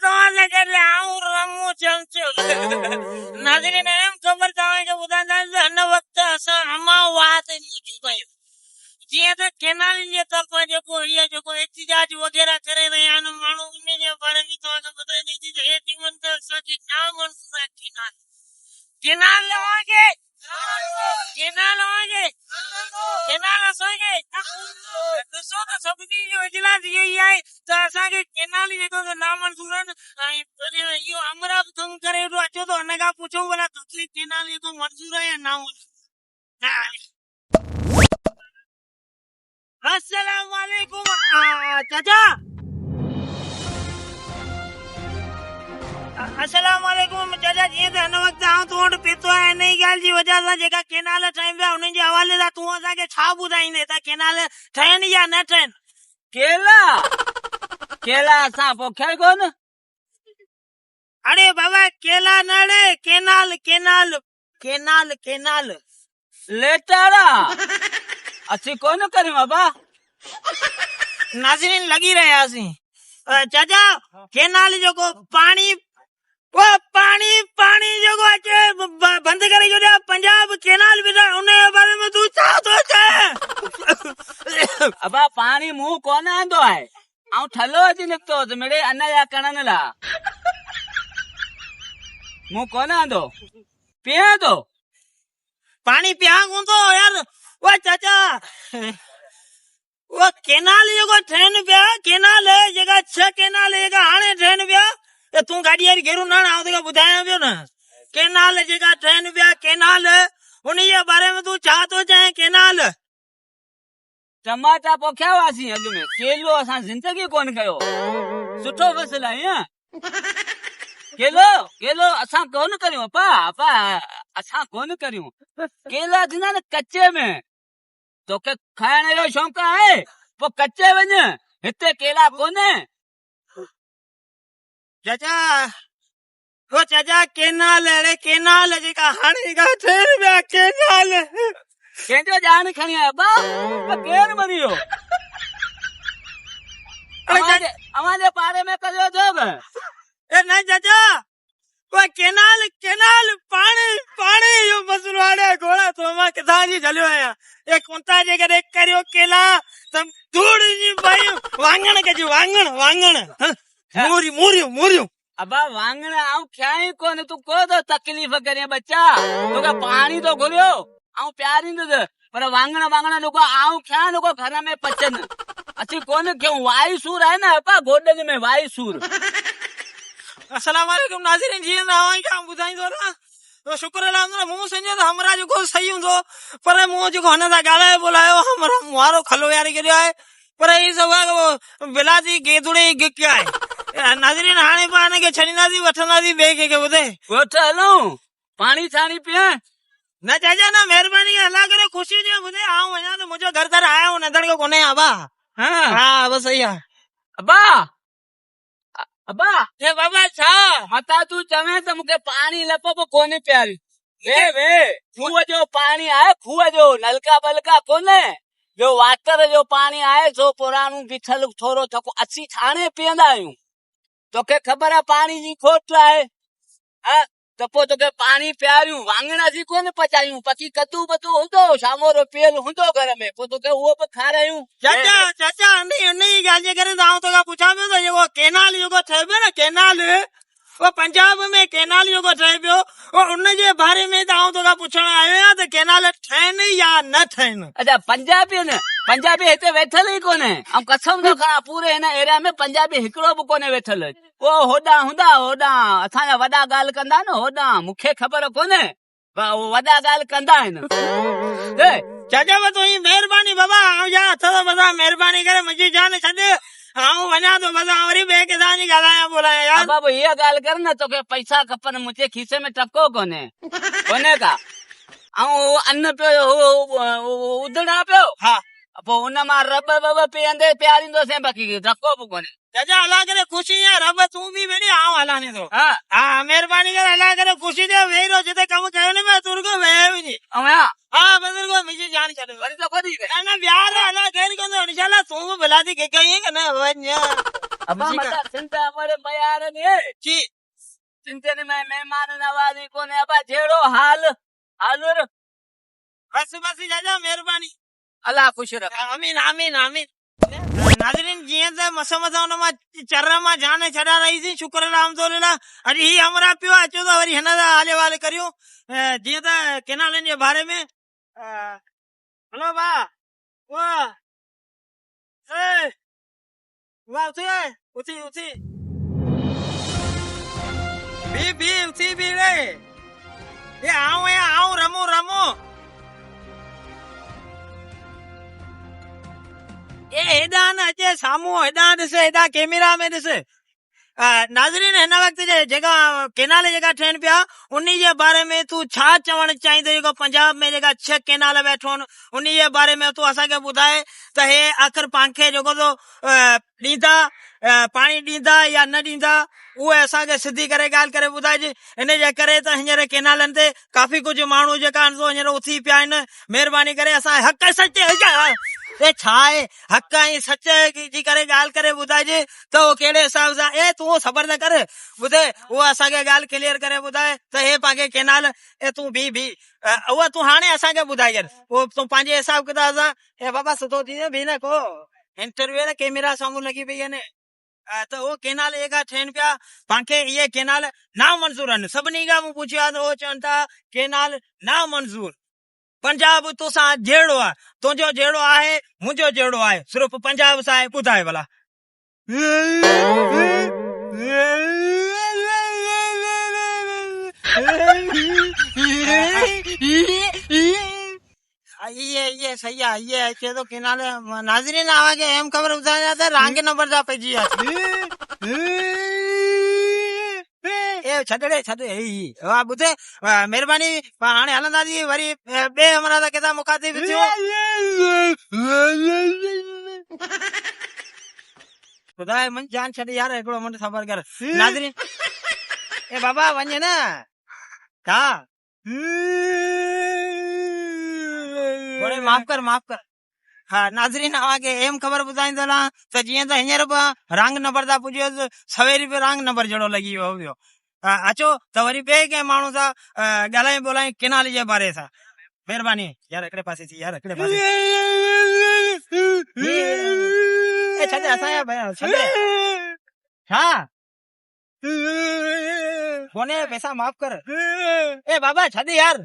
तव्हांजे करे आऊं रमूं चमचो नाज़रीन एम ख़बर तव्हांखे ॿुधाईंदा आहियूं हिन वक़्तु असां अमां वात लिखी पयूं जीअं त केनालनि जे तरफ़ां जेको एहतिजाज वग़ैरह करे रहिया आहिनि माण्हू उन जे बारे में तव्हांखे ॿुधाईंदी त हे चवनि त असांखे जाम मंज़ूर आहे केनाल लवांगे केनाल असांखे ॾिसो त सभिनी जो इजलास इहो ई आहे त असांखे केनाल जेको नामंज़ूर आहिनि ऐं इहो अमरा बि कमु करे वेठो अचो त हुन खां पुछो भला तोखे केनाल जेको मंज़ूर आहे या नामंज़ूर अस्सलाम वालेकुम चाचा अस्सलाम वालेकुम चाचा जीअं त हिन वक़्तु आउं तो वटि पीतो आहे हिन ई ॻाल्हि जी वजह सां जेका केनाल ठहिनि पिया उन्हनि जे हवाले सां तूं असांखे छा ॿुधाईंदे त केनाल ठहिनि या न ठहिनि केला असां पोखिया कोन अरे बाबा केला न रे केनाल केनाल केनाल केनाल लेटारा असीं कोन करियूं बाबा नाज़रीन लॻी रहियासीं चाचा केनाल जेको पाणी पाणी जेको अचे बंदि करे छॾिया पंजाब केनाल बि उन जे बारे में तूं छा थो चए अबा पाणी मुंहुं कोन आंदो आहे ऐं थलो अची निकितो मिड़े अन जा कणनि ला मुंहुं कोन आंदो पीआं थो पाणी पिया कोन थो यार वो चाचा वो केनाल जेको ठहिनि पिया केनाल जेका 6 केनाल जेका हाणे ठहिनि पिया त तूं गाॾी वारी घेरूं न आउं तोखे ॿुधायां पियो न केनाल जेका ठहिनि पिया केनाल उन जे बारे में तूं छा थो चएं केनाल टमाटा पोखिया हुआसीं अॻु में केलो असां ज़िंदगी कोन कयो सुठो फसल आहे ईअं केलो असां कोन करियूं अपा असां कोन करियूं केला थींदा न कच्चे में तोखे खाइण जो शौक़ु आहे पोइ कच्चे वञ हिते केला कोन्हे चाचा केनाल अड़े केनाल जेका हाणे जेका ठहिनि पिया केनाल कंहिंजो ॼाण खणी आया बा केरु मरी वियो अवांजे पाड़े में कयो थो ए न चाचा वो केनाल केनाल पाणी जो मसलो आहे घोड़ा तो मां किथां जी झलियो आहियां ए कोंता जे करे करियो केला सब धूड़ जी भाई वांगण कजो वांगण मूरियूं अबा वांगण आऊं खाई कोन तू को तो तकलीफ़ करे बच्चा तोखे पाणी तो घुरियो आऊं प्यारींदुसि पर वांगण लोको आऊं खां लोको घर में पचनि असीं कोन क्यों वायु सूर आहे न अपा गोॾनि में वायु सूर अस्सलाम वालेकुम नाज़रीन जी आवां क्या ॿुधाईंदो न तो शुक्र अल्लाह मूं सम्झो त हमरा जेको सही हूंदो पर मूं जेको हुन सां ॻाल्हाए ॿोलायो हमरा मुहारो खलो यारी करियो आहे पर ही सब बिलाती गेदुड़े गिक आहे नाज़रीन हाणे पाण खे छॾींदासीं वठंदासीं ॿिए कंहिंखे ॿुधे वठ हलूं पाणी छाणी पिया न चाचा न महिरबानी अल्लाह करे ख़ुशी जे ॿुधे आऊं वञा त मुंहिंजो घर तर आयो नदड़ को कोन्हे आबा हा बस सही आहे अबा हे बाबा छा मता तू चवे त मूंखे पाणी लपो कोन्हे प्यारी वे खूह जो पाणी आहे खूह जो नलका बलका कोन्हे जो वाटर जो पाणी आहे सो पुराणो बिठल थोरो थको असीं छाणे पीअंदा आहियूं तोखे ख़बर आहे पाणी जी खोट आहे त पोइ तोखे पाणी पियारियूं वांगण असीं कोन पचायूं पकी कद्दू बद्दू हूंदो शामो रो पियल हूंदो घर में पोइ तोखे उहो बि खारायूं चाचा उन जी ॻाल्हि जे करे आउं तोखां पुछां पियो त जेको केनाल जेको ठहे पियो न केनाल वो पंजाब में केनाल जेको ठहे पियो उन जे बारे में त आउं तोखां पुछण आयो आहियां त केनाल ठहिनि या न ठहिनि अच्छा पंजाबी हिते वेठल ई कोन्हे ऐं कसम थो खणा पूरे हिन एरिया में पंजाबी हिकिड़ो बि कोन्हे वेठल वो होॾां हूंदा असांजा वॾा ॻाल्हि कंदा न होॾां मूंखे ख़बर कोन्हे वॾा ॻाल्हि कंदा आहिनि चाचा बस तुंहिंजी महिरबानी बाबा आउं जा हथ तो बसा महिरबानी करे मुंहिंजी जान छॾ आउं वञा थो बस वरी ॿिए कंहिंसां जी ॻाल्हायां ॿोलायां यार बाबा हीअ ॻाल्हि कर न तोखे पैसा खपनि मुंहिंजे खीसे में टको कोन्हे का ऐं अन्न पियो उधड़ा पियो हा पोइ हुन मां रब वब पीअंदे प्यारींदोसीं बाक़ी टको बि कोन्हे चाचा अल्लाह करे ख़ुशी आहे रब तूं बि वेठी आउं हलाने थो हा महिरबानी करे अल्लाह करे ख़ुशी दे वेही रहो जिते कमु कयो न मैं तुर को वेहे वञी हा बुजुर्ग मुंहिंजी जान छॾ वरी त कोन्हे न प्यार अल्लाह ख़ैर कंदो इंशाल्लाह तूं बि भला थी के कहीं न वञ अब मुझे का- मता चिंता हमारे मयार ने जी चिंता ने मैं मेहमान नवाजी को ने अब जेड़ो हाल हालुर बस बस जाजा मेहरबानी अल्लाह खुश रख आमीन आमीन आमीन नाज़रीन जीअं त मस मस हुन मां चर मां जान छॾा रहीसीं शुक्र अल्हम्दुलिल्लाह अॼु ही हमरा पियो अचो त वरी हिन जा हाले वाले करियूं जीअं त केनालनि जे बारे में हलो वाह वाह वाह उथी उथी उथी भी उथी भी रे ये आऊं रमू रमू ए हेॾां न अचे साम्हूं हेॾां ॾिस हेॾां कैमरा में ॾिस नाज़रीन हिन वक़्तु जेका केनाल जेका ठहनि पिया उन जे बारे में तूं छा चवणु चाहींदे जेको पंजाब में जेका 6 केनाल वेठो आहिनि उन जे बारे में तूं असांखे ॿुधाए त हे आख़िर पांखे जेको तो ॾींदा पाणी ॾींदा या न ॾींदा उहे असांखे सिधी करे ॻाल्हि करे ॿुधाइजे इन जे करे त हींअर केनालनि ते काफ़ी कुझु माण्हू जेका आहिनि हींअर उथी पिया आहिनि महिरबानी करे असां हक़ सच ए छा आहे हक़ ऐं सच जी करे ॻाल्हि करे ॿुधाइजे त उहो कहिड़े हिसाब सां तूं ख़बर न कर ॿुधे उहा असांखे ॻाल्हि क्लियर करे ॿुधाए त हे पांखे केनाल तूं भी उहा तूं हाणे असांखे ॿुधाए छॾ पोइ तूं पंहिंजे हिसाब किताब सां हे बाबा सुठो थी भी न को इंटरव्यू न कैमरा साम्हूं लॻी पई आहिनि त उहो केनाल जेका ठहनि पिया पांखे इहे केनाल नामंज़ूर आहिनि सभिनी खां मूं पुछियो आहे त उहो चवनि था केनाल नामंज़ूर पंजाब तोसां जहिड़ो आहे तुंहिंजो जहिड़ो आहे मुंहिंजो जहिड़ो आहे सिर्फ़ु पंजाब सां आहे ॿुधाए भला ये सही आहे ये अचे थो केनाल नाज़रीन आवाज़ अहम ख़बर ॿुधाइण त रांग नंबर जा पइजी छॾे वाह ॿुधे महिरबानी हाणे हलंदासीं वरी ॿिए हमरा त किथां मुखातिब थियो ॿुधाए मुंहिंजी जान छॾे यार हिकिड़ो मिंट सबर कर नाज़रीन ए बाबा वञ न छा माफ़ कर हा नाज़रीन अव्हांखे एम ख़बर ॿुधाईंदो त जीअं त हींअर बि रांग नंबर था पुॼियो सवेरी बि रांग नंबर जहिड़ो लॻी वियो हुयो अचो त वरी ॿिए कंहिं माण्हू सां ॻाल्हायूं ॿोलायूं केनाल जे बारे सां महिरबानी यार हिकिड़े पासे थी यार हिकिड़े पासे छॾे असांजा छॾे छा कोने पैसा माफ़ कर ए बाबा छॾे यार